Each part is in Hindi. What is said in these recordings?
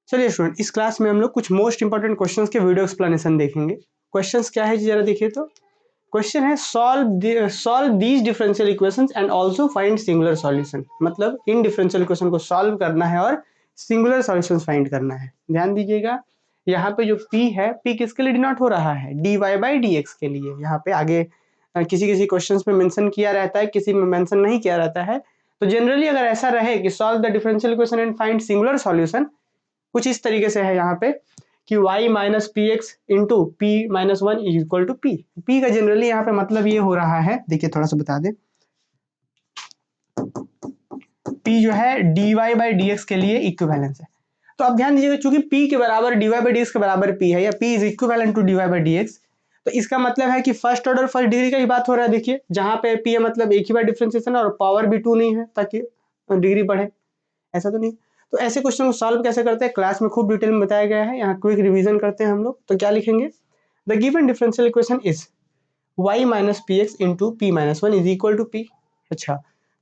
चलिए स्टूडेंट, इस क्लास में हम लोग कुछ मोस्ट इंपॉर्टेंट क्वेश्चंस के वीडियो एक्सप्लेनेशन देखेंगे। क्वेश्चंस क्या है जी, जरा देखिए। तो क्वेश्चन है solve these differential equations and also find singular solution. मतलब इन डिफरेंशियल इक्वेशन को सॉल्व करना है और सिंगुलर सॉल्यूशंस फाइंड करना है। ध्यान दीजिएगा, यहाँ पे जो p है, p किसके लिए डिनोट हो रहा है? dy बाई dx के लिए। यहाँ पे आगे किसी किसी क्वेश्चंस में मेंशन किया रहता है, किसी में मेंशन नहीं किया रहता है। तो जनरली अगर ऐसा रहे कि solve the differential equation and find singular solution, कुछ इस तरीके से है यहाँ पे कि y minus p x into P minus one is equal to p. पी का जनरली यहाँ पे मतलब ये हो रहा है, देखिए थोड़ा सा बता दें, p जो है dy बाई डी एक्स के लिए इक्विवेलेंस है। तो अब ध्यान दीजिएगा, चूंकि p के बराबर dy बाई डी एक्स के बराबर p है, या p is equivalent to dy by D x, तो इसका मतलब है कि फर्स्ट ऑर्डर फर्स्ट डिग्री का ही बात हो रहा है। देखिए जहाँ पे p है मतलब एक ही बार डिफरेंशिएशन और पावर भी 2 नहीं है ताकि डिग्री बढ़े, ऐसा तो नहीं। तो ऐसे क्वेश्चन को सॉल्व कैसे करते हैं क्लास में खूब डिटेल में बताया गया है। यहाँ क्विक रिवीजन करते हैं हम लोग। तो क्या लिखेंगे? The given differential equation is y minus p x into P minus one is equal to p. अच्छा,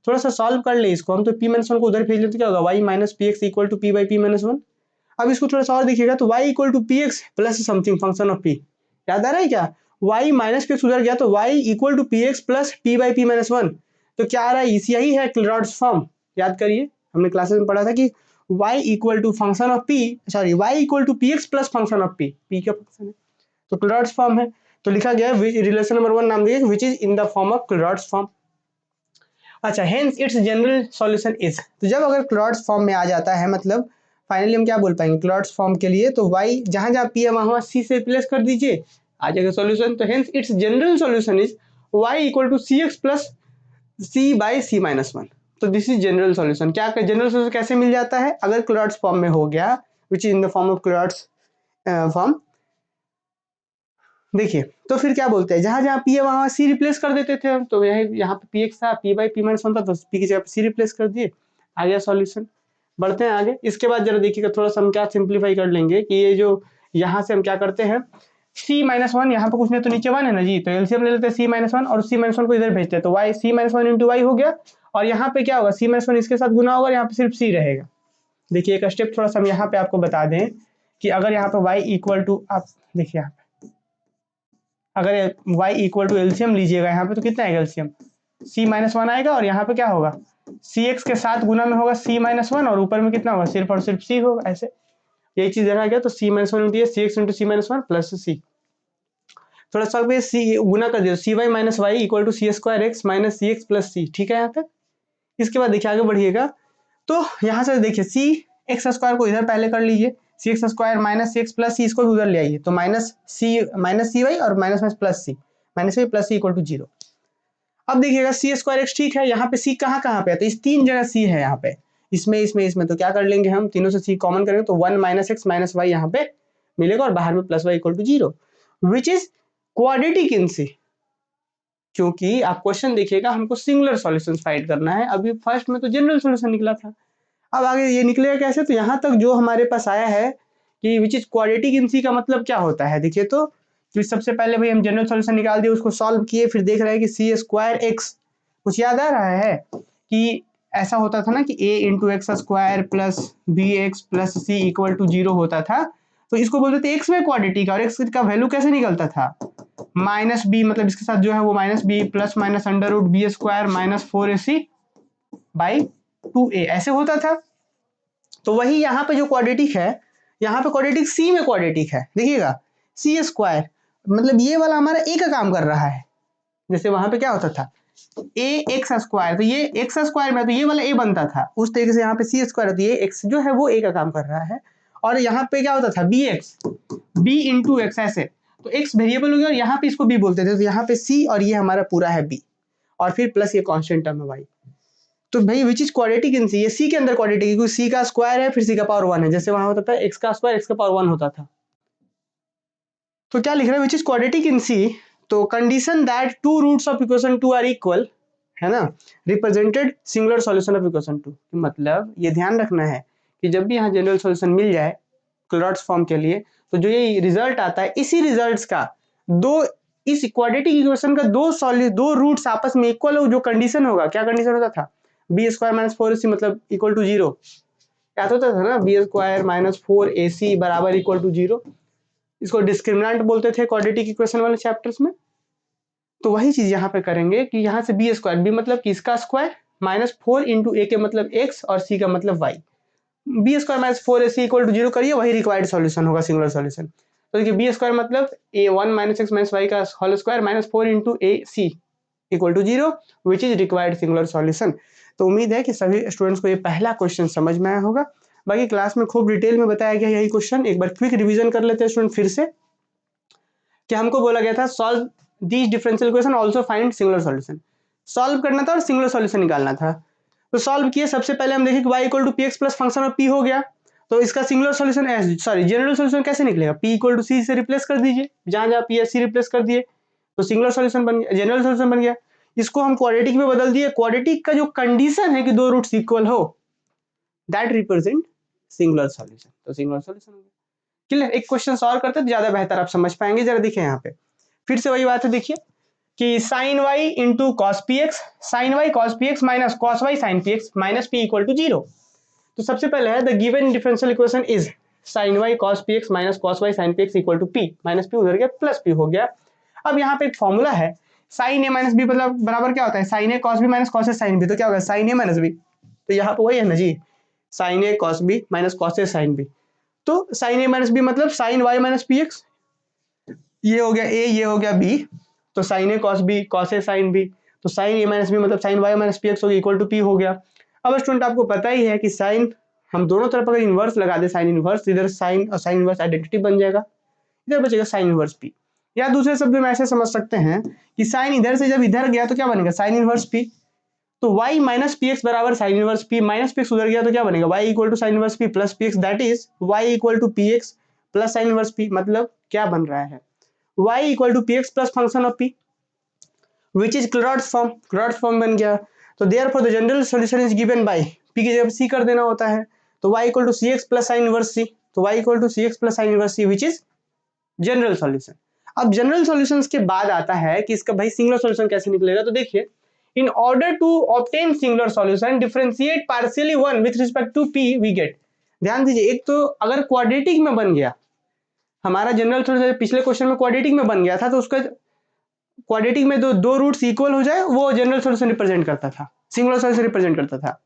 थोड़ा सा सॉल्व कर ले इसको हम। तो p माइनस वन को उधर भेज लेते, क्या होगा? y minus p x equal to p by p minus one. अब इसको थोड़ा सा और देखिएगा, तो y equal to P x plus something function of p। याद आ रहा है क्या? y माइनस पी एक्स उधर गया तो y equal to P x plus p by p minus one. तो क्या आ रहा है? इसी यही है क्लॉड्स फॉर्म। याद करिए, हमने क्लासेस में पढ़ा था कि y equal to function of p, sorry y equal to P x plus function of p। p का फंक्शन है तो क्लॉड्स फॉर्म है। तो लिखा गया रिलेशन नंबर 1 नाम दिए which is in the form of Clairaut's form. अच्छा, hence its general solution is. तो जब अगर क्लॉड्स फॉर्म में आ जाता है, मतलब फाइनली हम क्या बोल पाएंगे क्लॉड्स फॉर्म के लिए? तो y जहां जहां p है वहां c से रिप्लेस कर दीजिए, आ जाएगा सॉल्यूशन। तो hence its general solution is y equal to C x plus c by c minus one. तो दिस इज जनरल सॉल्यूशन। क्या जनरल सॉल्यूशन कैसे मिल जाता है? अगर क्लॉड्स फॉर्म में हो गया, which is in the form of Clairaut's form. देखिए तो फिर क्या बोलते हैं, जहां जहां p है वहां c रिप्लेस कर देते थे हम। तो यहाँ पे px था, p by p minus one था, तो p की जगह c रिप्लेस कर दिए, आ गया सॉल्यूशन। बढ़ते हैं आगे। इसके बाद जरा देखिएगा, थोड़ा सा हम क्या सिंप्लीफाई कर लेंगे कि ये जो यहाँ से हम क्या करते हैं, c माइनस वन, यहाँ पे कुछ नहीं तो नीचे वन है ना जी, तो एलसीएम ले लेते हैं c माइनस वन और c माइनस वन को इधर भेजते हैं, तो y c minus one into y हो गया। और यहाँ पे क्या होगा? c माइनस वन इसके साथ गुना होगा, यहाँ पे सिर्फ c रहेगा। देखिए एक स्टेप थोड़ा सा हम यहाँ पे आपको बता दें कि अगर यहाँ पे y इक्वल टू, आप देखिए यहाँ पे अगर y इक्वल टू एलसीएम लीजिएगा यहाँ पे, तो कितना आएगा एलसीएम? c माइनस वन आएगा, और यहाँ पे क्या होगा? सी एक्स के साथ गुना में होगा c माइनस वन, और ऊपर में कितना होगा? सिर्फ और सिर्फ c होगा। ऐसे यही चीज देखा गया, तो c minus one into c x into c minus one plus c. थोड़ा सा c गुना कर दिया, c y minus y equal to c square x minus c x plus c. ठीक है यहाँ तक। इसके बाद देखिए आगे बढ़िएगा, तो यहाँ से देखिए सी एक्स स्क्वायर को इधर पहले कर लीजिए, c x square minus c x plus c, इसको भी उधर ले आइए, तो माइनस सी वाई और माइनस में plus c, minus y plus c equal to zero. अब देखिएगा सी स्क्वायर एक्स, ठीक है, यहाँ पे सी कहाँ कहाँ पे है? तो इस तीन जगह सी है यहाँ पे, इसमें इसमें इसमें। तो क्या कर लेंगे हम, तीनों से सी कॉमन करेंगे, तो one minus x minus y यहाँ पे मिलेगा, और बाहर में plus y equal to zero, which is quadratic in c. क्योंकि आप क्वेश्चन देखिएगा, हमको सिंगुलर सॉल्यूशन फाइंड करना है। अभी फर्स्ट में तो जनरल सॉल्यूशन निकला था, अब आगे ये निकलेगा कैसे? तो यहाँ तक जो हमारे पास आया है कि विच इज क्वाड्रेटिक इन सी का मतलब क्या होता है, देखिए तो सबसे पहले भाई हम जनरल सॉल्यूशन निकाल दिए, उसको सॉल्व किए, फिर देख रहे हैं कि सी स्क्वायर एक्स, कुछ याद आ रहा है कि ऐसा होता था ना कि a into x square plus b x plus c equal to zero होता था। तो इसको बोलते थे एक्स में क्वाड्रेटिक, और एक्स का वैल्यू कैसे निकलता था? माइनस बी, मतलब इसके साथ जो है वो minus b plus minus under root b square minus four a c by two a, ऐसे होता था। तो वही यहाँ पे जो क्वाड्रेटिक है, यहाँ पे क्वाड्रेटिक सी में क्वाड्रेटिक है, देखिएगा सी स्क्वायर, मतलब ये वाला हमारा ए का काम कर रहा है। जैसे वहां पे क्या होता था ए एक्स स्क्वायर, तो ये एक्स स्क्वायर में तो ये वाला ए बनता था, उस तरीके से यहाँ पे सी स्क्वायर, तो ये एक्स जो है वो ए का काम कर रहा है। और यहाँ पे क्या होता था b x, b into x, ऐसे। तो एक्स वेरिएबल हो गया, और यहाँ पे इसको बी बोलते थे, तो यहाँ पे सी और ये हमारा पूरा है बी, और फिर प्लस ये कांस्टेंट टर्म है वाई। तो भाई विच इज क्वाड्रेटिक इन सी, ये सी के अंदर क्वाड्रेटिक है, क्योंकि सी का स्क्वायर है फिर सी का पावर वन है, जैसे वहां होता था एक्स का स्क्वायर एक्स का पावर वन होता था। तो क्या लिख रहा है? विच इज क्वाड्रेटिक इन सी, तो condition that two roots of equation two are equal, है ना, represented singular solution of equation two. मतलब ये ध्यान रखना है कि जब भी यहाँ जनरल सॉल्यूशन मिल जाए क्लॉड्स फॉर्म के लिए, तो जो ये रिजल्ट आता है, इसी रिजल्ट्स का दो, इस क्वाड्रेटिक इक्वेशन का दो रूट्स आपस में इक्वल हो, जो कंडीशन होगा, क्या कंडीशन होता था? बी स्क्वायर माइनस फोर सी मतलब इक्वल टू जीरो, क्या होता था ना, बी स्क्वायर माइनस 4ac बराबर इक्वल टू 0, इसको डिस्क्रिमिनेंट बोलते थे क्वाड्रेटिक इक्वेशन वाले चैप्टर्स में। तो वही चीज यहाँ पे करेंगे कि यहाँ से बी स्क्वायर, बी मतलब किसका स्क्वायर, माइनस 4 इंटू ए के मतलब x और c का मतलब y, b square minus 4ac equal to 0 करिए, वही रिक्वायर्ड सॉल्यूशन होगा, सिंगुलर सॉल्यूशन। तो देखिए बी स्क्वायर मतलब a1 minus x minus y का whole square minus 4 into ac equal to 0 which is required singular solution. तो उम्मीद है कि सभी स्टूडेंट्स को ये पहला क्वेश्चन समझ में आया होगा। बाकी क्लास में खूब डिटेल में बताया गया यही क्वेश्चन। एक बार क्विक रिवीजन कर लेते हैं स्टूडेंट फिर से, कि हमको बोला गया था solve these differential equation also find singular solution, solve करना था और सिंगुलर सॉल्यूशन निकालना था। तो सॉल्व किए, सबसे पहले हम देखें कि y equal to P x plus function of p हो गया, तो इसका singular solution sorry general solution कैसे निकलेगा, p इक्वल टू सी से रिप्लेस कर दीजिए, जहां जहां p है c रिप्लेस कर दिए, तो सिंगुलर सॉल्यूशन बन गया, जनरल सॉल्यूशन बन गया। इसको हम क्वाड्रेटिक में बदल दिए, क्वाड्रेटिक का जो कंडीशन है कि दो रूट्स इक्वल हो, दैट रिप्रेजेंट सिंगुलर सॉल्यूशन, तो सिंगुलर सॉल्यूशन हो गया। क्लियर। एक क्वेश्चन सॉल्व करते तो ज्यादा बेहतर आप समझ पाएंगे। जरा देखिए यहाँ पे फिर से वही बात है, देखिए कि sine y into cos p x, sine y cos p x minus cos y sine p x minus p equal to 0। तो सबसे पहले है the given differential equation is sine y cos p x minus cos y sine p x equal to p, minus p उधर गया प्लस पी हो गया। अब यहाँ पे एक फॉर्मूला है साइन ए माइनस बी मतलब बराबर क्या होता है, sign a cos b minus cos a sine b, तो क्या होगा साइन ए माइनस बी, तो यहाँ पे वही है ना जी, sine a cos b minus cos a sine b. तो साइन ए माइनस बी मतलब sine y minus p x, ये हो गया ए, ये हो गया बी, तो sine a cos b cos a sine b, तो साइन ए माइनस बी मतलब sine y minus p x हो गया इक्वल टू पी हो गया। अब स्टूडेंट आपको पता ही है कि साइन हम दोनों तरफ अगर इनवर्स लगा दे, साइन इनवर्स, इधर साइन और साइन इनवर्स आइडेंटिटी बन जाएगा, इधर बचेगा साइन इनवर्स पी। या दूसरे शब्द में ऐसे समझ सकते हैं कि साइन इधर से जब इधर गया तो क्या बनेगा साइन इनवर्स पी, तो y माइनस पी एक्स बराबर sine inverse p, minus p x उधर गया तो क्या बनेगा y equal to sine inverse p plus p x, that is y equal to P x plus sine inverse p. मतलब क्या बन रहा है y equal to P x plus function of p which is Clairaut's form, Clairaut's form बन गया। तो therefore the general solution is given by p की जगह c कर देना होता है, तो y equal to C x plus sine inverse c, तो y equal to C x plus sine inverse c which is general solution. अब जनरल सॉल्यूशंस के बाद आता है कि इसका भाई सिंगुलर सॉल्यूशन कैसे निकलेगा, तो देखिए in order to obtain singular solution differentiate partially one with respect to p we get। ध्यान दीजिए, एक तो अगर क्वाड्रेटिक में बन गया हमारा जनरल सॉल्यूशन, पिछले क्वेश्चन में क्वाड्रेटिक में बन गया था, तो उसका क्वाड्रेटिक में दो रूट्स इक्वल हो जाए वो जनरल सॉल्यूशन रिप्रेजेंट करता था, सिंगुलर सॉल्यूशन रिप्रेजेंट करता था।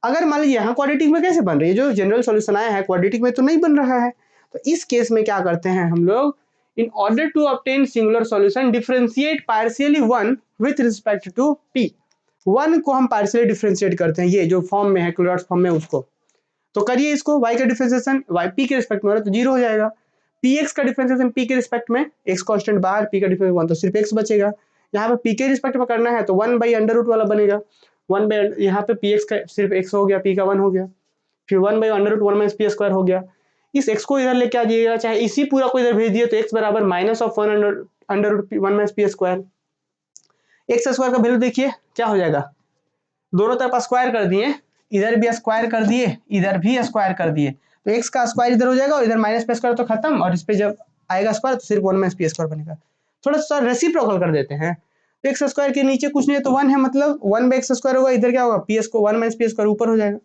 अगर मान लीजिए यहाँ क्वाड्रेटिक में कैसे बन रही है, जो जनरल सॉल्यूशन आया है क्वाड्रेटिक में तो नहीं बन रहा है, तो इस केस में क्या करते हैं हम लोग, in order to obtain singular solution differentiate partially one with respect to p, one को हम पार्शियली डिफरेंशिएट करते हैं, ये जो फॉर्म में है क्लोराइड फॉर्म में उसको, तो करिए इसको y का डिफरेंशिएशन y p के रिस्पेक्ट में हो रहा है तो 0 हो जाएगा, px का डिफरेंशिएशन p के रिस्पेक्ट में, x कांस्टेंट बाहर, p का डिफरेंशिएशन 1 तो सिर्फ x बचेगा। यहाँ पे p के रिस्पेक्ट में करना है तो 1 बाई अंडर रूट वाला बनेगा, 1 बाई यहाँ पे px का सिर्फ x हो गया, p का 1 हो गया, फिर 1 by under root 1 minus p square हो गया। इस x को इधर लेके आ जाइएगा, चाहे इसी पूरा को इधर भेज दिए तो x बराबर minus of 1 under root 1 minus p square. X square का वैल्यू देखिए क्या हो जाएगा, दोनों तरफ स्क्वायर कर दिए, इधर भी स्क्वायर कर दिए, इधर भी स्क्वायर कर दिए, तो एक्स का स्क्वायर इधर हो जाएगा और इधर माइनस पी स्क्वायर तो खत्म, और इस पे जब आएगा स्क्वायर तो सिर्फ 1 माइनस पी स्क्वायर बनेगा। थोड़ा सा रेसिप्रोकल कर देते हैं, तो एक्स स्क्वायर के नीचे कुछ नहीं है तो 1 है, मतलब 1 बाई एक्स स्क्वायर होगा, इधर क्या होगा पी को 1 माइनस पी स्क्वायर ऊपर हो जाएगा,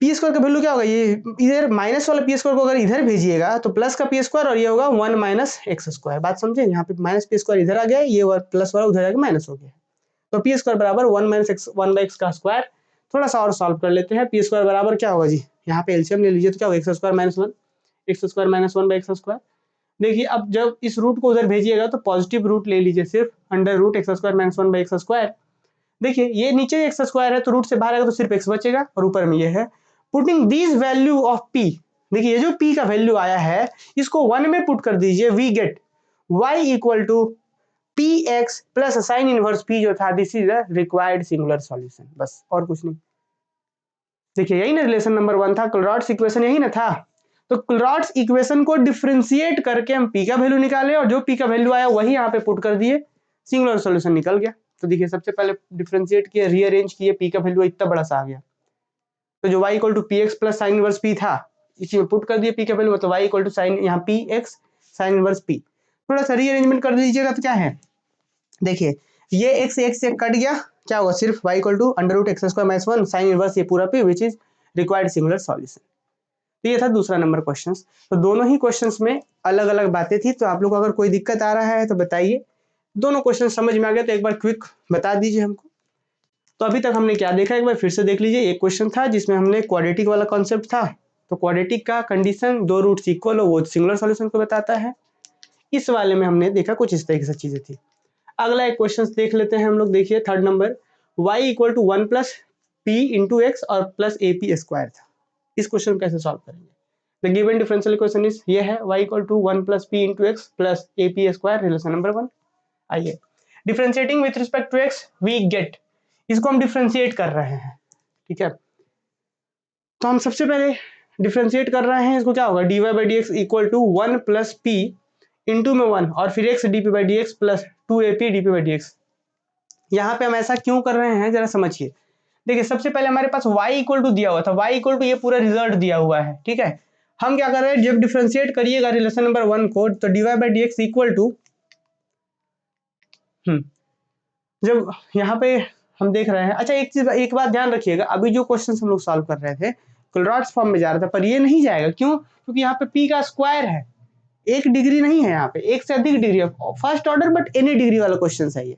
पी स्क्वायर का वैल्यू क्या होगा, ये इधर माइनस वाला पी स्क्वायर को अगर इधर भेजिएगा तो प्लस का पी स्क्वायर और ये होगा 1 माइनस एक्स स्क्वायर। बात समझे, यहाँ पे माइनस पी स्क्वायर इधर आ गया, ये प्लस वाला उधर आके माइनस हो गया, तो पी स्क्वायर बराबर 1 माइनस एक्स 1 बाई एक्स का स्क्वायर। थोड़ा सा और सॉल्व कर लेते हैं, पी स्क्वायर बराबर क्या होगा जी, यहाँ पे एलसीएम ले लीजिए तो क्या होगा x square minus 1, x square minus 1 by x square. देखिए अब जब इस रूट को उधर भेजिएगा तो पॉजिटिव रूट ले लीजिए, सिर्फ under root x square minus 1 by x square. देखिए ये नीचे एक्स स्क्वायर है तो रूट से बाहर आएगा तो सिर्फ एक्स बचेगा, और ऊपर में ये है, putting this value of P, देखिए ये जो पी का वैल्यू आया है इसको 1 में पुट कर दीजिए, we get y equal to P x plus sine inverse p जो था, this is the required singular solution, बस और कुछ नहीं। देखिए यही ना रिलेशन नंबर 1 था, क्लोराइड्स इक्वेशन यही ना था, तो क्लोराइड्स इक्वेशन को डिफरेंशिएट करके हम पी का वैल्यू निकाले और जो पी का वैल्यू आया वही यहाँ पे पुट कर दिए, सिंगुलर सॉल्यूशन निकल गया। तो देखिए सबसे पहले डिफरेंशिएट किए, रीअरेंज किए, पी का वैल्यू इतना बड़ा सा आ गया, तो जो y equal to P x plus sine inverse p था इसी में पुट कर दिए पी का वैल्यू, तो y इक्वल टू साइन यहाँ P x sign inverse P. थोड़ा सा रीअरेंजमेंट कर दीजिएगा तो क्या है, देखिए ये x से कट गया, क्या होगा सिर्फ y equal to under root x square minus 1 sine inverse ये पूरा p which is required singular solution. तो ये था दूसरा नंबर क्वेश्चन। तो दोनों ही क्वेश्चंस में अलग अलग बातें थी, तो आप लोग को अगर कोई दिक्कत आ रहा है तो बताइए। दोनों क्वेश्चन समझ में आ गया तो एक बार क्विक बता दीजिए हमको। तो अभी तक हमने क्या देखा, एक बार फिर से देख लीजिए। एक क्वेश्चन था जिसमें हमने क्वाड्रेटिक वाला कॉन्सेप्ट था, तो क्वाड्रेटिक का कंडीशन दो रूट्स इक्वल हो वो सिंगुलर सॉल्यूशन को बताता है। इस वाले में हमने देखा कुछ इस तरीके से चीजें थी। अगला एक क्वेश्चन देख लेते हैं हम लोग। देखिए third number, y equal to 1 plus P into x और प्लस ए पी स्क्वायर था। इस क्वेश्चन को कैसे सॉल्व करेंगे? The given differential equation is, ये है y equal to 1 plus P into x plus A P square, relation number 1। आइए differentiating with respect to x we get, इसको हम डिफरेंशिएट कर रहे हैं, ठीक है। तो हम सबसे पहले डिफरेंशिएट कर रहे हैं, इसको क्या होगा, dy by D x equal to 1 plus P into में 1 और फिर x d p by D x plus 2ap d p by D x. यहाँ पे हम ऐसा क्यों कर रहे हैं जरा समझिए। देखिए सबसे पहले हमारे पास y इक्वल टू दिया हुआ था, y इक्वल टू ये पूरा रिजल्ट दिया हुआ है, ठीक है। हम क्या कर रहे हैं, जब डिफरेंशिएट करिएगा रिलेशन नंबर 1 को, तो dy by D x equal to, जब यहाँ पे हम देख रहे हैं, अच्छा एक चीज एक बात ध्यान रखिएगा, अभी जो क्वेश्चन हम लोग सॉल्व कर रहे थे कोलराड्स फॉर्म में जा रहा था, पर ये नहीं जाएगा। क्यों? क्योंकि यहाँ पे p का स्क्वायर है, एक डिग्री नहीं है, यहाँ पे एक से अधिक डिग्री है, first order but any degree वाला क्वेश्चन है ये,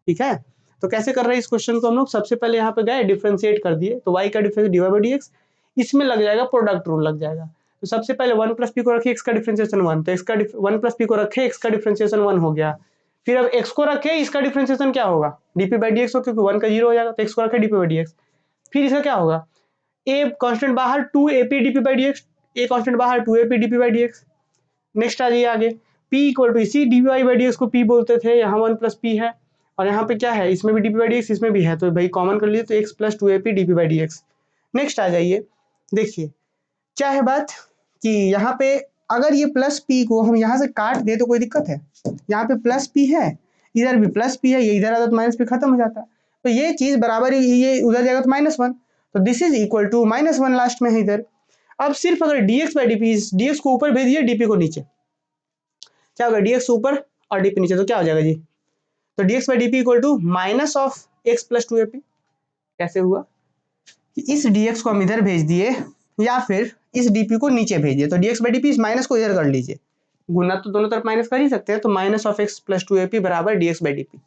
ठीक है। तो कैसे कर रहे हैं इस क्वेश्चन को हम लोग, सबसे पहले यहाँ पे गए डिफरेंशिएट कर दिए, तो y का difference dy by D x, इसमें लग जाएगा प्रोडक्ट रूल लग जाएगा। तो सबसे पहले 1 प्लस पी को रखे, x का डिफरेंशिएशन 1, तो इसका 1 प्लस पी को रखे, x का डिफरेंशिएशन 1 हो गया। फिर अब x को रखे, इसका डिफरेंशिएशन क्या होगा, dp बाई डी एक्स हो, क्योंकि 1 का 0 हो जाएगा, तो x को रखे dp बाई डी एक्स। फिर इसका क्या होगा, a कांस्टेंट बाहर 2ap dp by D x, a constant बाहर 2ap dp by D x. Next आ जाइए आगे, p इक्वल टू इसी d Y by D x को p बोलते थे, यहाँ 1 प्लस p है, और यहाँ पे क्या है, इसमें भी dp बाई डी एक्स, इसमें भी है, तो भाई कॉमन कर लीजिए, तो x plus 2ap dp by D x. Next आ जाइए, देखिए क्या है बात कि यहाँ पे अगर ये प्लस p को हम यहाँ से काट दे तो कोई दिक्कत है, यहाँ पे प्लस p है, इधर भी प्लस p है, ये इधर आता तो माइनस p खत्म हो जाता, तो ये चीज बराबर ये उधर जाएगा तो -1, तो this is equal to -1 last में है इधर। अब सिर्फ अगर dx बाई dp, dx को ऊपर भेजिए dp को नीचे, क्या होगा, dx ऊपर और dp नीचे, तो क्या हो जाएगा जी, तो dx by dp equal to minus of x plus 2ap। कैसे हुआ कि इस dx को हम इधर भेज दिए या फिर इस dp को नीचे भेजिए, तो dx बाई dp इस माइनस को इधर कर लीजिए, गुना तो दोनों तरफ माइनस कर ही सकते हैं, तो minus of x plus 2ap बराबर dx बाई dp।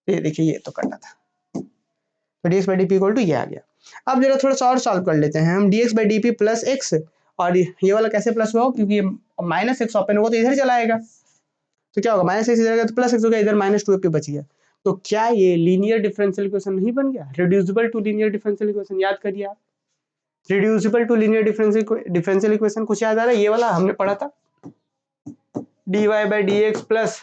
ये देखिए ये तो करना था, तो dx by dp equal to ये आ गया। अब जरा थोड़ा सा और सॉल्व कर लेते हैं हम, dx by dp plus x, और ये वाला कैसे प्लस हुआ, क्योंकि माइनस एक्स ओपन होगा तो इधर चला आएगा, तो क्या होगा, माइनस एक्स इधर गया तो प्लस एक्स हो गया, इधर माइनस 2ap बच गया। तो क्या ये लीनियर डिफरेंशियल इक्वेशन नहीं बन गया, reducible to linear differential equation. याद करिए आप, reducible to linear differential equation कुछ याद आ रहा है, ये वाला हमने पढ़ा था, dy by D x plus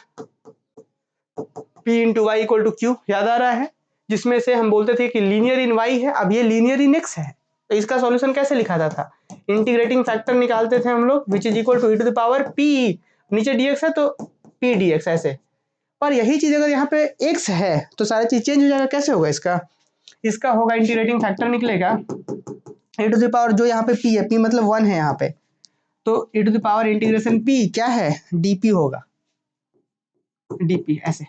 p into Y equal to Q, याद आ रहा है, जिसमें से हम बोलते थे कि लीनियर इन y है, अब ये लीनियर इन x है। तो इसका सॉल्यूशन कैसे लिखा था, इंटीग्रेटिंग फैक्टर निकालते थे हम लोग, which is equal to e to the power p, नीचे dx है तो p dx ऐसे। पर यही चीज अगर यहाँ पे x है तो सारी चीज चेंज हो जाएगा, कैसे होगा इसका होगा इंटीग्रेटिंग फैक्टर निकलेगा e टू द पावर, जो यहाँ पे p है, p मतलब 1 है यहाँ पे, तो e to the power integration p क्या है, dp होगा, dp ऐसे।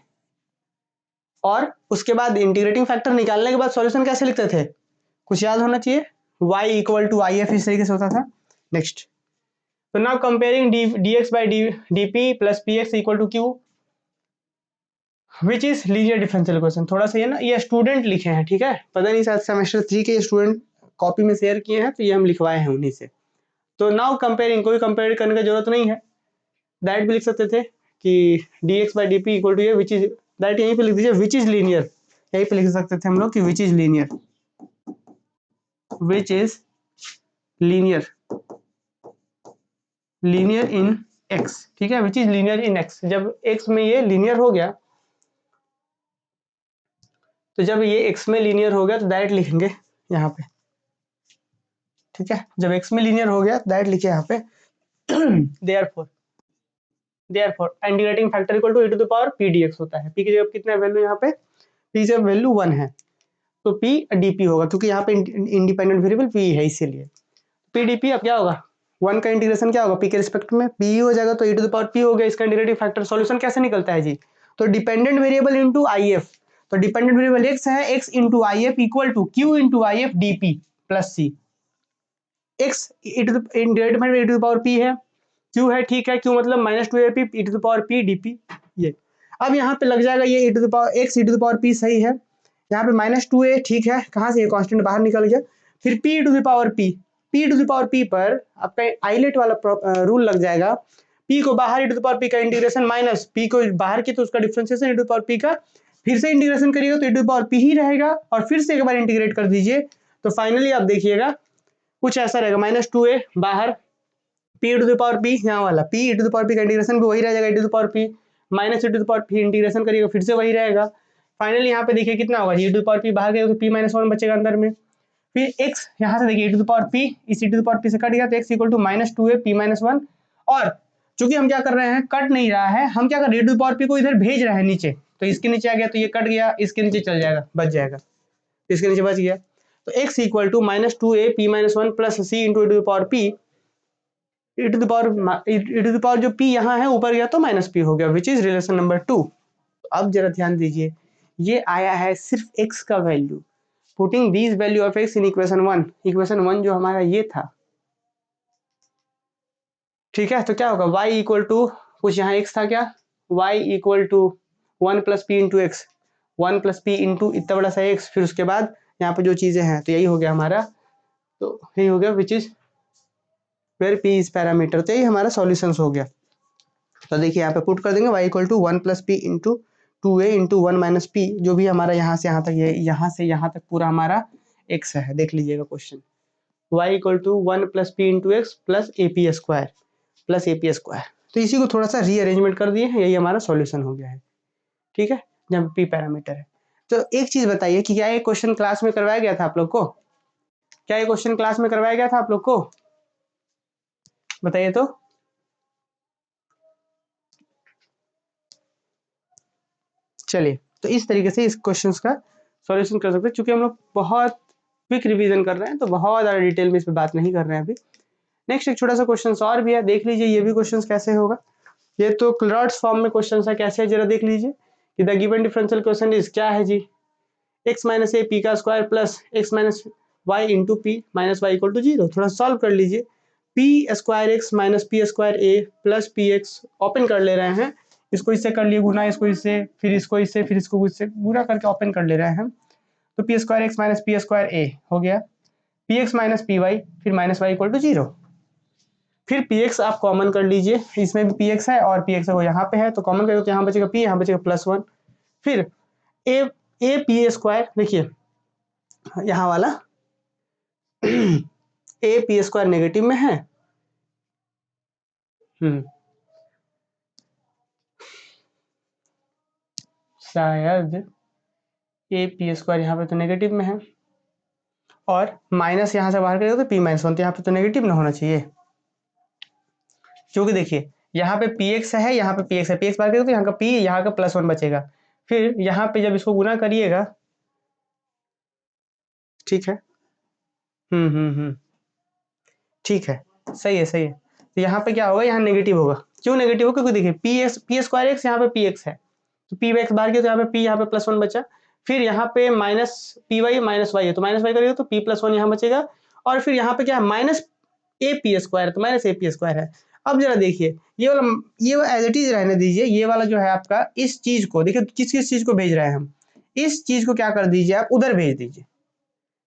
और उसके बाद इंटीग्रेटिंग फैक्टर निकालने के बाद सॉल्यूशन कैसे लिखते थे, कुछ याद होना चाहिए, y इक्वल टू if, इस तरीके से होता था। नेक्स्ट, तो now comparing dx by dp plus px equal to q, which is linear differential equation. थोड़ा सा ये ना, ये स्टूडेंट लिखे हैं, ठीक है, पता नहीं शायद सेमेस्टर 3 के स्टूडेंट कॉपी में शेयर किए हैं, तो ये हम लिखवाए हैं उन्हीं से। तो नाउ कंपेयरिंग, कोई कंपेयर करने की जरूरत नहीं है, दैट भी लिख सकते थे कि dx by dp equal to ये, विच इज दैट, यहीं पे लिख दीजिए विच इज लीनियर, यहीं पे लिख सकते थे हम लोग कि विच is linear, which is linear, linear in x, ठीक है, विच इज लीनियर इन x। जब x में ये लीनियर हो गया, तो जब ये x में लीनियर हो गया तो डायरेक्ट लिखेंगे यहाँ पे, ठीक है, जब x में लीनियर हो गया डायरेक्ट लिखे यहाँ पे therefore integrating factor equal to e to the power p dx होता है। p की जगह कितना वैल्यू, यहाँ पे p की वैल्यू 1 है, तो p dp होगा, क्योंकि यहाँ पे इंडिपेंडेंट वेरिएबल p है, इसीलिए p dp। अब क्या होगा, 1 का इंटीग्रेशन क्या होगा, p के रिस्पेक्ट में p हो जाएगा, तो e to the power p हो गया, इसका इंटीग्रेटिंग फैक्टर। सॉल्यूशन कैसे निकलता है जी, तो डिपेंडेंट वेरिएबल इनटू if, तो डिपेंडेंट वेरिएबल x है, x into if equal to q into if dp plus c, X divided by e to the power p है, q है, ठीक है, q मतलब minus 2ap e to the power p dp। ये अब यहाँ पे लग जाएगा ये e to the power x e to the power p सही है, यहाँ पे -2a ठीक है, कहाँ से ये कांस्टेंट बाहर निकल गया, फिर p to the power p, p to the power p पर आपका आइलेट वाला रूल लग जाएगा, p को बाहर e to the power p का इंटीग्रेशन माइनस p को बाहर की तो उसका differentiation e to the power p का, फिर से इंटीग्रेशन करिएगा तो e to the power p ही रहेगा, और फिर से एक बार इंटीग्रेट कर दीजिए तो फाइनली आप देखिएगा कुछ ऐसा रहेगा, -2a बाहर p to the power p, यहाँ वाला p e to the power p का इंटीग्रेशन भी वही रह जाएगा e to the power p minus e to the power p integration करिएगा फिर से वही रहेगा। फाइनली यहाँ पे देखिए कितना होगा, e to the power p बाहर गया तो p माइनस 1 बचेगा अंदर में, फिर x यहाँ से देखिए e to the power p, इस e to the power p से कट गया तो x equal to -2a p minus 1, और चूंकि हम क्या कर रहे हैं, कट नहीं रहा है, हम क्या कर रहे हैं e to the power p को इधर भेज रहे हैं नीचे, तो इसके नीचे आ गया तो ये कट गया, इसके नीचे चल जाएगा, बच जाएगा, इसके नीचे बच गया, तो x equal to -2a p minus 1 plus c into e to the power p, e to the power जो p यहाँ है ऊपर गया तो माइनस p हो गया, विच इज रिलेशन नंबर 2। अब जरा ध्यान दीजिए, ये आया है सिर्फ x का value, putting this value of x in equation 1, equation 1 जो हमारा ये था, ठीक है, तो क्या होगा y इक्वल टू कुछ यहाँ x था क्या, y equal to 1 plus P into X, 1 plus P into इतना बड़ा सा x, फिर उसके बाद यहाँ पे जो चीजें हैं तो यही हो गया हमारा, तो यही हो गया which is where p is parameter, तो यही हमारा सॉल्यूशंस हो गया। तो देखिए यहाँ पे पुट कर देंगे y equal to 1 plus P into 2a into 1 minus P, जो भी हमारा यहाँ से यहाँ तक, ये यहाँ से यहाँ तक पूरा हमारा x है, देख लीजिएगा question, y equal to 1 plus P into x plus A P square plus A P square, तो इसी को थोड़ा सा रीअरेंजमेंट कर दिए, यही हमारा सॉल्यूशन हो गया है, ठीक है, जब p पैरामीटर है। तो एक चीज बताइए कि क्या ये क्वेश्चन क्लास में करवाया गया था आप लोग को, क्या ये क्वेश्चन क्लास में करवाया गया था आप लोग को, बताइए तो। चलिए, तो इस तरीके से इस क्वेश्चंस का सॉल्यूशन कर सकते हैं, क्योंकि हम लोग बहुत क्विक रिवीजन कर रहे हैं तो बहुत ज़्यादा डिटेल में इस पर बात नहीं कर रहे हैं अभी। नेक्स्ट एक छोटा सा क्वेश्चन और भी है, देख लीजिए ये भी क्वेश्चन कैसे होगा, ये तो क्लर्ट्स फॉर्म में क्वेश्चन है, कैसे है जरा देख लीजिए कि the given differential question is क्या है जी, x माइनस ए पी का square plus x minus y into P minus y equal to 0, थोड़ा सॉल्व कर लीजिए, p square x minus p square a plus p x, open कर ले रहे हैं, इसको इससे कर लिए गुना, इसको इससे, फिर इसको इससे, फिर इसको इससे गुना करके ओपन कर ले रहे हैं, तो p square x minus p square a हो गया, p x minus P y, फिर माइनस वाई इक्वल टू 0, फिर पी एक्स आप कॉमन कर लीजिए, इसमें भी पी एक्स है और पी एक्स है वो यहाँ पे है, तो कॉमन करेंगे तो यहाँ बचेगा पी, यहाँ बचेगा +1, फिर ए पी स्क्वायर, देखिए यहाँ वाला ए पी स्क्वायर नेगेटिव में है, शायद ए पी स्क्वायर यहाँ पे तो नेगेटिव में है, और माइनस यहाँ से बाहर करेगा तो पी माइनस 1, तो यहाँ पे तो नेगेटिव ना होना चाहिए, क्योंकि देखिए यहाँ पे पी एक्स है, यहाँ पे पी एक्स है, पी एक्स बाहर करेगा तो यहाँ का पी, यहाँ का +1 बचेगा, फिर यहाँ पे जब इसको गुना करिएगा, ठीक है, ठीक है, सही है सही है, तो यहाँ पे क्या होगा, यहाँ नेगेटिव होगा, क्यों नेगेटिव होगा, क्योंकि देखिए पी स्क्वायर एक्स, यहाँ पे पी एक्स है, तो पी एक्स बाहर किया तो यहाँ पे पी, यहाँ पे +1 बचा, फिर यहाँ पे minus P Y minus Y है, तो माइनस वाई करिएगा तो पी +1 यहाँ बचेगा, और फिर यहाँ पे क्या है माइनस ए पी स्क्वायर, तो माइनस ए पी स्क्वायर है। अब जरा देखिए ये वाला एज इट इज रहने दीजिए, ये वाला जो है आपका, इस चीज को देखिए किस किस चीज को भेज रहे हैं हम, इस चीज को क्या कर दीजिए आप उधर भेज दीजिए,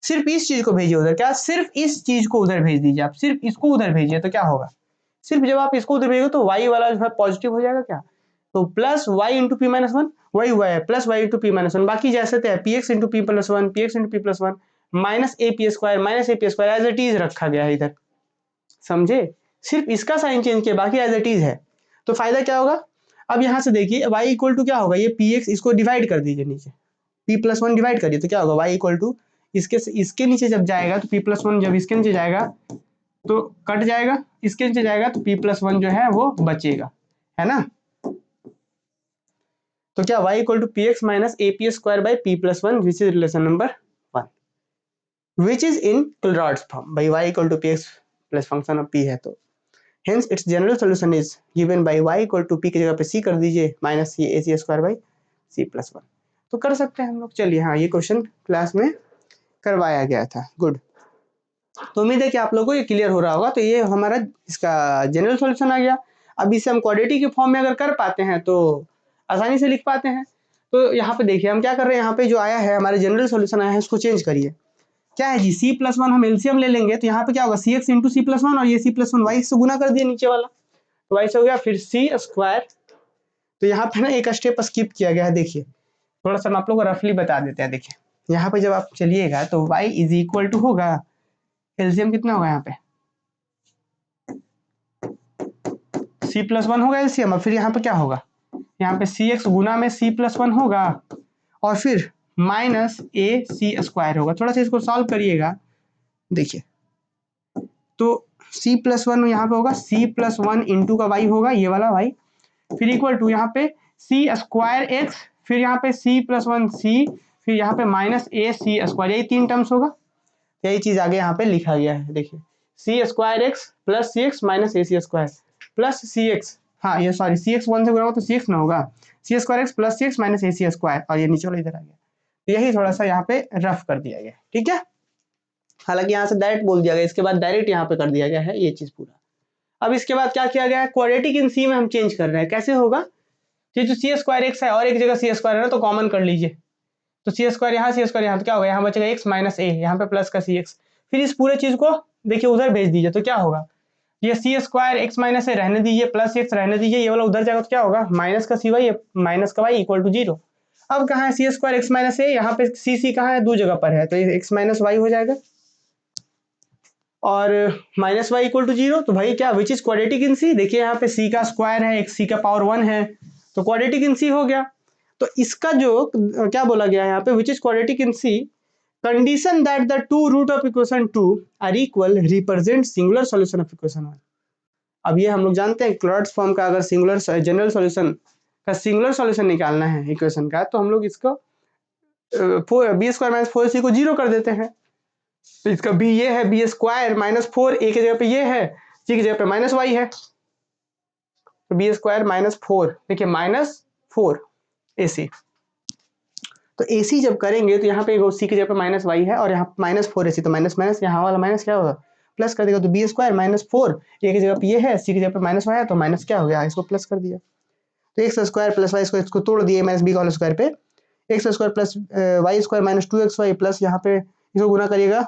सिर्फ इस चीज को भेजिए उधर, क्या सिर्फ इस चीज को उधर भेज दीजिए आप, सिर्फ इसको उधर भेजिए, तो क्या होगा, सिर्फ जब आप इसको उधर भेजिए तो वाई वाला जो है पॉजिटिव हो जाएगा, क्या, तो plus Y into P minus 1, वही हुआ है plus Y into P minus 1, बाकी जैसे थे P x into P plus 1, P x into P plus 1 minus A P square as it is रखा गया है इधर, समझे, सिर्फ इसका साइन चेंज किया, बाकी एज इट इज है, तो फायदा क्या होगा, अब यहाँ से देखिए y इक्वल टू क्या होगा, ये पी एक्स, इसको डिवाइड कर दीजिए नीचे, p+1 डिवाइड करिए तो क्या होगा, y इक्वल टू इसके नीचे जब जाएगा तो p+1 जब इसके नीचे जाएगा तो कट जाएगा, इसके नीचे जाएगा तो p+1 जो है वो बचेगा, है ना, तो क्या y equal to P x minus A P square by p+1 which is relation number 1, which is in Clairaut's form, भाई y equal to P x plus function of p है, तो hence its general solution is given by y equal to p की जगह पे c कर दीजिए minus C A C square by c+1, तो कर सकते हैं हम लोग। चलिए हाँ, ये क्वेश्चन क्लास में करवाया गया था, गुड। तो उम्मीद है कि आप लोगों को ये क्लियर हो रहा होगा। तो ये हमारा इसका जनरल सॉल्यूशन आ गया। अब इसे हम क्वाड्रेटिक के फॉर्म में अगर कर पाते हैं तो आसानी से लिख पाते हैं। तो यहाँ पे देखिए हम क्या कर रहे हैं, यहाँ पे जो आया है हमारे जनरल सॉल्यूशन आया है इसको चेंज करिए। क्या है जी, c+1 हम एलसीएम ले लेंगे तो यहाँ पे क्या होगा cx इंटू c+1 और ये c+1 y से गुना कर दिया नीचे वाला, तो y से हो गया फिर c स्क्वायर। तो यहाँ पे ना एक स्टेप स्किप किया गया है, देखिए थोड़ा सा हम आप लोग को रफली बता देते हैं। देखिए यहाँ पे जब आप चलिएगा तो y इज इक्वल टू होगा, एलसीएम कितना होगा यहाँ पे c+1 होगा एलसीएम, और फिर यहाँ पे क्या होगा, यहाँ पे cx गुना में c+1 होगा और फिर माइनस ए सी स्क्वायर होगा। थोड़ा सा इसको सॉल्व करिएगा, देखिए तो c+1 यहाँ पे होगा c+1 इंटू का y होगा ये वाला y, फिर इक्वल टू यहाँ पे सी स्क्वायर एक्स, फिर यहाँ पे c+1 c, फिर यहाँ पे माइनस ए सी स्क्वायर, यही 3 टर्म्स होगा। यही चीज आगे यहाँ पे लिखा गया है, देखिए सी स्क्वायर एक्स प्लस सी एक्स माइनस ए सी स्क्वायर प्लस सी एक्स, हाँ ये सॉरी सी एक्स 1 से गुना होगा तो सी एक्स ना होगा, सी स्क्वायर एक्स प्लस सी एक्स माइनस ए सी स्क्वायर, और ये नीचे वाला इधर आ गया। तो यही थोड़ा सा यहाँ पे रफ कर दिया गया, ठीक है। हालांकि यहाँ से डायरेक्ट बोल दिया गया, इसके बाद डायरेक्ट यहाँ पे कर दिया गया है ये चीज पूरा। अब इसके बाद क्या किया गया है, क्वाड्रेटिक इन सी में हम चेंज कर रहे हैं। कैसे होगा, ये जो सी स्क्वायर एक्स है और एक जगह सी स्क्वायर है ना तो कॉमन कर लीजिए, तो सी स्क्वायर यहाँ सी स्क्वायर यहाँ, तो क्या होगा यहाँ बचेगा एक्स माइनस ए, यहाँ पे प्लस का सी एक्स, फिर इस पूरे चीज को देखिए उधर भेज दीजिए तो क्या होगा, ये सी स्क्वायर एक्स माइनस ए रहने दीजिए, प्लस एक्स रहने दीजिए, ये वाला उधर जाएगा तो क्या होगा माइनस का सी वाई माइनस का वाई इक्वल टू 0। अब कहाँ है सी स्क्वायर एक्स माइनस ए, यहाँ पे सी सी कहाँ है, दो जगह पर है, तो ये एक्स माइनस वाई हो जाएगा और माइनस वाई इक्वल टू 0। तो भाई क्या विच इज क्वाड्रेटिक इन सी, देखिए यहाँ पे सी का स्क्वायर है, एक सी का पावर 1 है, तो क्वाड्रेटिक इन सी हो गया। तो इसका जो क्या बोला गया है यहाँ पे, which is quadratic in C, condition that the two root of equation 2 are equal represent singular solution of equation 1। अब ये हम लोग जानते हैं क्लॉड्स फॉर्म का अगर सिंगुलर जनरल सॉल्यूशन का सिंगुलर सॉल्यूशन निकालना है इक्वेशन का, तो हम लोग इसको बी स्क्वायर माइनस 4सी को 0 कर देते हैं। तो इसका बी ये है, बी स्क्वायर माइनस 4 ए की जगह पे ये है, सी की जगह पे माइनस वाई है, तो बी स्क्वायर माइनस 4, देखिए माइनस 4 ए सी। तो ए सी जब करेंगे तो यहाँ पे सी की जगह पे माइनस वाई है और यहाँ माइनस 4 ए सी, तो माइनस माइनस यहाँ वाला माइनस क्या होगा प्लस कर देगा, तो बी स्क्वायर माइनस 4 ए की जगह पे ये है, सी की जगह पे माइनस वाई है, तो माइनस क्या हो गया इसको प्लस कर दिया, तो X square plus Y square इसको तोड़ दिए माइनस बी का होल स्क्वायर पे, X square plus Y square minus 2xy plus यहाँ पे इसको गुना करिएगा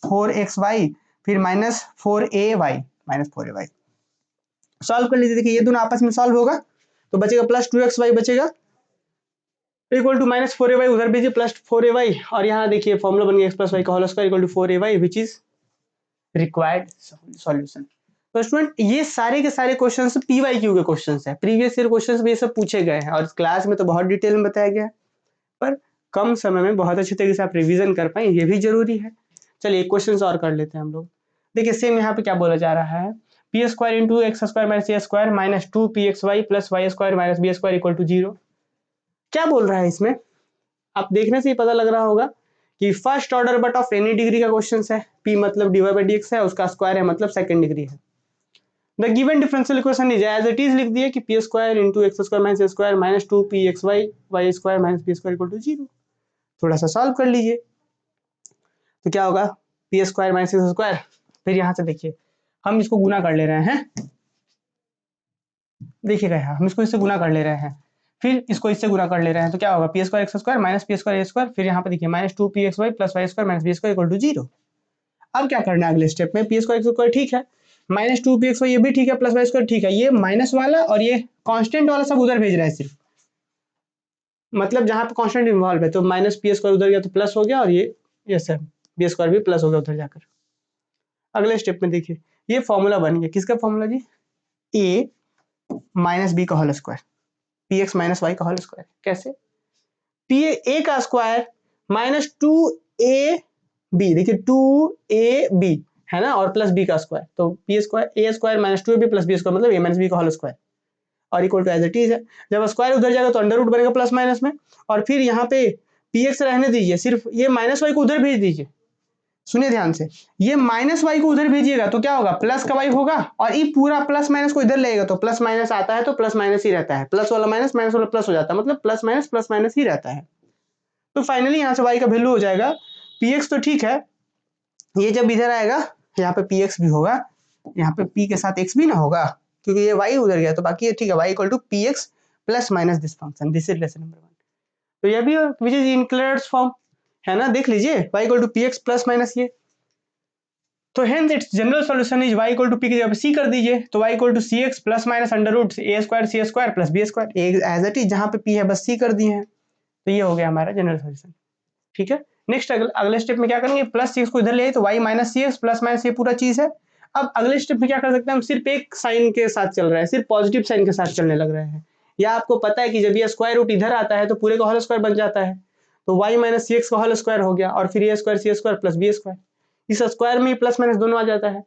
4xy फिर minus 4ay minus 4ay। Solve कर लीजिए, देखिए ये दोनों आपस में सॉल्व होगा तो बचेगा प्लस 2xy बचेगा इक्वल टू माइनस 4ay, उधर भेजिए प्लस 4ay, और यहाँ देखिए फॉर्मूला बन गया एक्स प्लस वाई का whole square equal to 4ay which is required solution. तो स्टूडेंट ये सारे के सारे क्वेश्चंस पीवाईक्यू के क्वेश्चंस है, प्रीवियस ईयर क्वेश्चंस भी ये सब पूछे गए हैं और क्लास में तो बहुत डिटेल में बताया गया है, पर कम समय में बहुत अच्छी तरीके से आप रिवीजन कर पाए ये भी जरूरी है। चलिए क्वेश्चन और कर लेते हैं हम लोग। देखिए सेम यहाँ पे क्या बोला जा रहा है, P square into x square minus A square minus 2 P x Y plus Y square minus B square equal to 0। क्या बोल रहा है इसमें, आप देखने से ही पता लग रहा होगा कि first order but of any degree का क्वेश्चन है, पी मतलब D Y by D X है, उसका स्क्वायर है मतलब सेकंड डिग्री है। The given differential equation is as it is लिख दिए कि P square into x square minus A square minus 2 P x Y Y square minus B square equal to 0। थोड़ा सा सॉल्व कर लीजिए तो क्या होगा P square minus x square, फिर यहाँ से देखिए हम इसको गुना कर ले रहे हैं, देखिएगा यहाँ हम इसको इससे गुना कर ले रहे हैं, फिर इसको इससे गुना कर ले रहे हैं, तो क्या होगा P square x square minus p square a square, फिर यहाँ पे देखिए minus 2 P x Y plus Y square minus B square equal to 0। अब क्या करना है अगले स्टेप में, पी स्क्वायर एक्स स्क्वायर ठीक है, माइनस 2 पी एक्स वाई ये भी ठीक है, प्लस वाई स्क्वायर ठीक है, ये माइनस वाला और ये कांस्टेंट वाला सब उधर भेज रहा है सिर्फ, मतलब जहाँ पे कांस्टेंट इन्वॉल्व है, तो माइनस पी स्क्वायर उधर गया तो प्लस हो गया और ये सब बी स्क्वायर भी प्लस हो गया उधर जाकर। अगले स्टेप में देखिए ये फॉर्मूला बन गया, किसका फॉर्मूला जी, ए माइनस बी का whole square p x minus y का होल स्क्वायर। कैसे, पी ए का स्क्वायर माइनस 2ab, देखिए 2ab है ना, और प्लस बी का स्क्वायर, तो p square a square minus 2ab plus B square मतलब ए माइनस बी का होल स्क्वायर और equal to as it is है। जब स्क्वायर उधर जाएगा तो अंडर रूट बनेगा प्लस माइनस में, और फिर यहाँ पे पी एक्स रहने दीजिए, सिर्फ ये माइनस वाई को उधर भेज दीजिए, सुनिए ध्यान से, ये माइनस वाई को उधर भेजिएगा तो क्या होगा प्लस का वाई होगा, और ये पूरा प्लस माइनस को इधर लेगा तो प्लस माइनस आता है तो प्लस माइनस ही रहता है, प्लस वाला माइनस माइनस वाला प्लस हो जाता है, मतलब प्लस माइनस ही रहता है। तो फाइनली यहाँ से वाई का वैल्यू हो जाएगा पी एक्स तो ठीक है ये जब इधर आएगा यहाँ पे पी एक्स भी होगा, यहाँ पे पी के साथ एक्स भी ना होगा क्योंकि ये वाई उधर गया, तो बाकी ये ठीक है, Y equal to P x plus minus this function, this is lesson number 1। तो ये भी विच इज इन क्लेयर्स फॉर्म है ना, देख लीजिए Y equal to P x plus minus ये, तो hence its general solution is y equal to P की जगह पे c कर दीजिए, तो y equal to C x plus minus under root A square C square plus B square, as it is जहाँ पे p है बस c कर दिए हैं, तो ये हो गया हमारा जनरल सॉल्यूशन। ठीक है, नेक्स्ट अगले स्टेप में क्या करेंगे, प्लस सी को इधर ले आए तो y minus c x plus minus ये पूरा चीज है। अब अगले स्टेप में क्या कर सकते हैं हम, सिर्फ एक साइन के साथ चल रहा है, सिर्फ पॉजिटिव साइन के साथ चलने लग रहे हैं, या आपको पता है कि जब ये स्क्वायर रूट इधर आता है तो पूरे का होल स्क्वायर बन जाता है, तो y माइनस सी एक्स का होल स्क्वायर हो गया और फिर ए square C square plus B square, इस स्क्वायर में प्लस माइनस दोनों आ जाता है।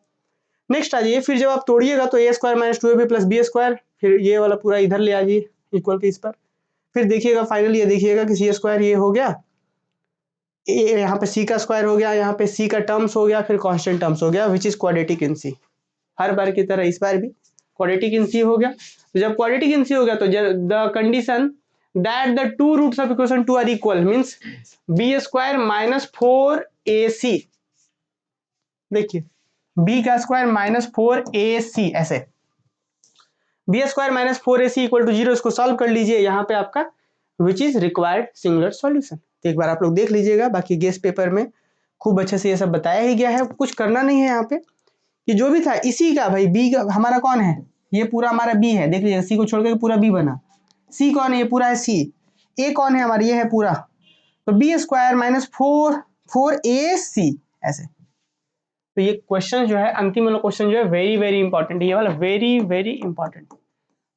नेक्स्ट आ जाइए, फिर जब आप तोड़िएगा तो a square minus two a b plus B square, फिर ये वाला पूरा इधर ले आइए इक्वल टू इस पर, फिर देखिएगा फाइनली ये देखिएगा कि सी स्क्वायर ये हो गया, ए यहाँ पे सी का स्क्वायर हो गया, यहाँ पे सी का टर्म्स हो गया, फिर कांस्टेंट टर्म्स हो गया विच इज क्वाड्रेटिक इन सी, हर बार की तरह इस बार भी क्वाड्रेटिक इन सी हो गया। तो जब क्वाड्रेटिक इन सी हो गया तो the condition that the two roots of equation 2 are equal means B square minus 4ac, देखिए बी का स्क्वायर माइनस 4ac, ऐसे B square minus 4ac equal to 0, इसको सॉल्व कर लीजिए, यहाँ पे आपका which is required singular solution. तो एक बार आप लोग देख लीजिएगा, बाकी गेस्ट पेपर में खूब अच्छे से ये सब बताया ही गया है, कुछ करना नहीं है यहाँ पे, कि जो भी था इसी का भाई बी का हमारा कौन है, ये पूरा हमारा बी है, देख लीजिए सी को छोड़ के पूरा बी बना, सी कौन है, ये पूरा है सी, ए कौन है हमारा, ये है पूरा, तो बी स्क्वायर माइनस 4ac ऐसे। तो ये क्वेश्चन जो है अंतिम वाला क्वेश्चन जो है वेरी वेरी इंपॉर्टेंट, ये वाला वेरी वेरी इंपॉर्टेंट।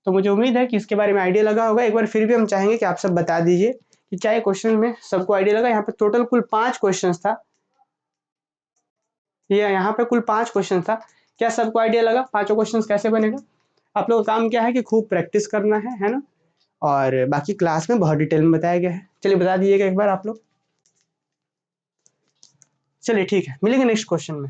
तो मुझे उम्मीद है कि इसके बारे में आइडिया लगा होगा, एक बार फिर भी हम चाहेंगे कि आप सब बता दीजिए कि क्या ये क्वेश्चन में सबको आइडिया लगा। यहाँ पे टोटल कुल 5 क्वेश्चन था, ये यहाँ पे कुल 5 क्वेश्चन था, क्या सबको आइडिया लगा पांचों क्वेश्चन कैसे बनेगा? आप लोगों का काम क्या है कि खूब प्रैक्टिस करना है ना, और बाकी क्लास में बहुत डिटेल में बताया गया है। चलिए बता दीजिएगा एक बार आप लोग। चलिए ठीक है, मिलेंगे नेक्स्ट क्वेश्चन में।